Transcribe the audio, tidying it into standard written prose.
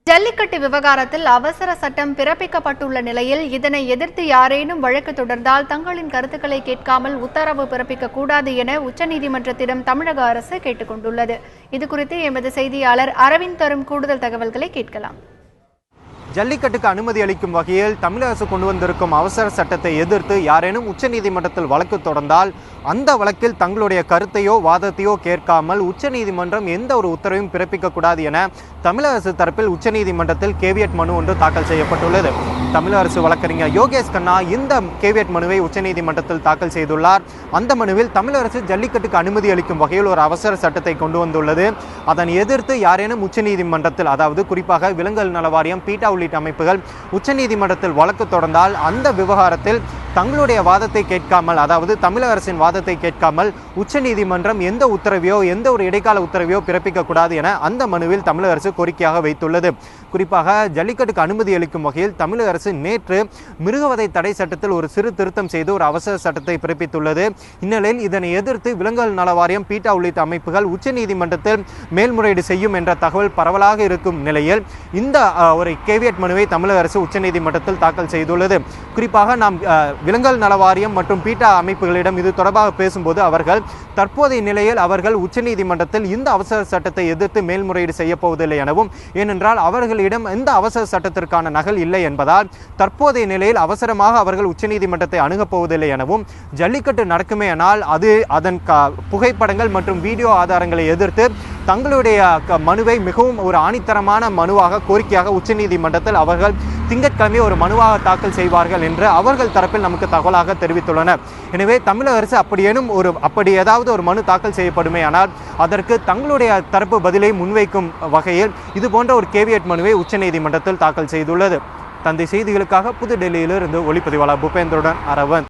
ஜல்லிக்கட்டு விவகாரத்தில் அவசர சட்டம் பிறப்பிக்கப்பட்டுள்ள நிலையில் இதனை எதிர்த்து யாரேனும் வழக்கு தொடர்ந்தால் தங்களின் கருத்துக்களை கேட்காமல் உத்தரவு பிறப்பிக்க கூடாது என உச்சநீதிமன்றத்திடம் தமிழக அரசு கேட்டுக் கொண்டுள்ளது. இதுகுறித்து எமது செய்தியாளர் அரவிந்த் தரும் கூடுதல் தகவல்களை கேட்கலாம். ஜல்லிக்கட்டுக்கு அனுமதி அளிக்கும் வகையில் தமிழக அரசு கொண்டு வந்திருக்கும் அவசர சட்டத்தை எதிர்த்து யாரேனும் உச்சநீதிமன்றத்தில் வழக்கு தொடர்ந்தால் அந்த வழக்கில் தங்களுடைய கருத்தையோ வாதத்தையோ கேட்காமல் உச்சநீதிமன்றம் எந்த ஒரு உத்தரவையும் பிறப்பிக்கக்கூடாது என தமிழக அரசு தரப்பில் உச்சநீதிமன்றத்தில் கேவியட் மனு ஒன்று தாக்கல் செய்யப்பட்டுள்ளது. தமிழக அரசு வழக்கறிஞர் யோகேஷ் கண்ணா இந்த கேவியட் மனுவை உச்சநீதிமன்றத்தில் தாக்கல் செய்துள்ளார். அந்த மனுவில் தமிழக அரசு ஜல்லிக்கட்டுக்கு அனுமதி அளிக்கும் வகையில் ஒரு அவசர சட்டத்தை கொண்டு வந்துள்ளது. அதனை எதிர்த்து யாரேனும் உச்சநீதிமன்றத்தில், அதாவது குறிப்பாக விலங்குகள் நல வாரியம், பீட்டா உள்ளிட்ட அமைப்புகள் உச்சநீதிமன்றத்தில் வழக்கு தொடர்ந்தால் அந்த விவகாரத்தில் தங்களுடைய வாதத்தை கேட்காமல், அதாவது தமிழக அரசின் வாதத்தை கேட்காமல் உச்சநீதிமன்றம் எந்த உத்தரவையோ எந்த ஒரு இடைக்கால உத்தரவையோ பிறப்பிக்க கூடாது என அந்த மனுவில் தமிழக அரசு கோரிக்கையாக வைத்துள்ளது. குறிப்பாக ஜல்லிக்கட்டுக்கு அனுமதி அளிக்கும் வகையில் தமிழக அரசு நேற்று மிருகவதை தடை சட்டத்தில் ஒரு சிறு திருத்தம் செய்து ஒரு அவசர சட்டத்தை பிறப்பித்துள்ளது. இந்நிலையில் இதனை எதிர்த்து விலங்குகள் நல வாரியம், பீட்டா உள்ளிட்ட அமைப்புகள் உச்சநீதிமன்றத்தில் மேல்முறையீடு செய்யும் என்ற தகவல் பரவலாக இருக்கும் நிலையில் இந்த ஒரு கேவியட் மனுவை தமிழக அரசு உச்சநீதிமன்றத்தில் தாக்கல் செய்துள்ளது. குறிப்பாக நாம் விலங்குகள் நல வாரியம் மற்றும் பீட்டா அமைப்புகளிடம் இது தொடர்பாக பேசும்போது அவர்கள் தற்போதைய நிலையில் அவர்கள் உச்சநீதிமன்றத்தில் இந்த அவசர சட்டத்தை எதிர்த்து மேல்முறையீடு செய்ய போவதில்லை எனவும், ஏனென்றால் அவர்களிடம் இந்த அவசர சட்டத்திற்கான நகல் இல்லை என்பதால் தற்போதைய நிலையில் அவசரமாக அவர்கள் உச்சநீதிமன்றத்தை அணுகப் போவதில்லை எனவும், ஜல்லிக்கட்டு நடக்குமே ஆனால் அது அதன் புகைப்படங்கள் மற்றும் வீடியோ ஆதாரங்களை எதிர்த்து தங்களுடைய மனுவை மிகவும் ஒரு ஆணித்தரமான மனுவாக, கோரிக்கையாக உச்சநீதிமன்றத்தில் அவர்கள் திங்கட்கிழமை ஒரு மனுவாக தாக்கல் செய்வார்கள் என்று அவர்கள் தரப்பில் நமக்கு தகவலாக தெரிவித்துள்ளனர். எனவே தமிழக அரசு அப்படி ஏதாவது ஒரு மனு தாக்கல் செய்யப்படுமே ஆனால் அதற்கு தங்களுடைய தரப்பு பதிலை முன்வைக்கும் வகையில் இது போன்ற ஒரு கேவியட் மனுவை உச்சநீதிமன்றத்தில் தாக்கல் செய்துள்ளது. தந்தை செய்திகளுக்காக புதுடெல்லியிலிருந்து ஒளிப்பதிவாளர் பூபேந்திரனுடன் அரவந்த்.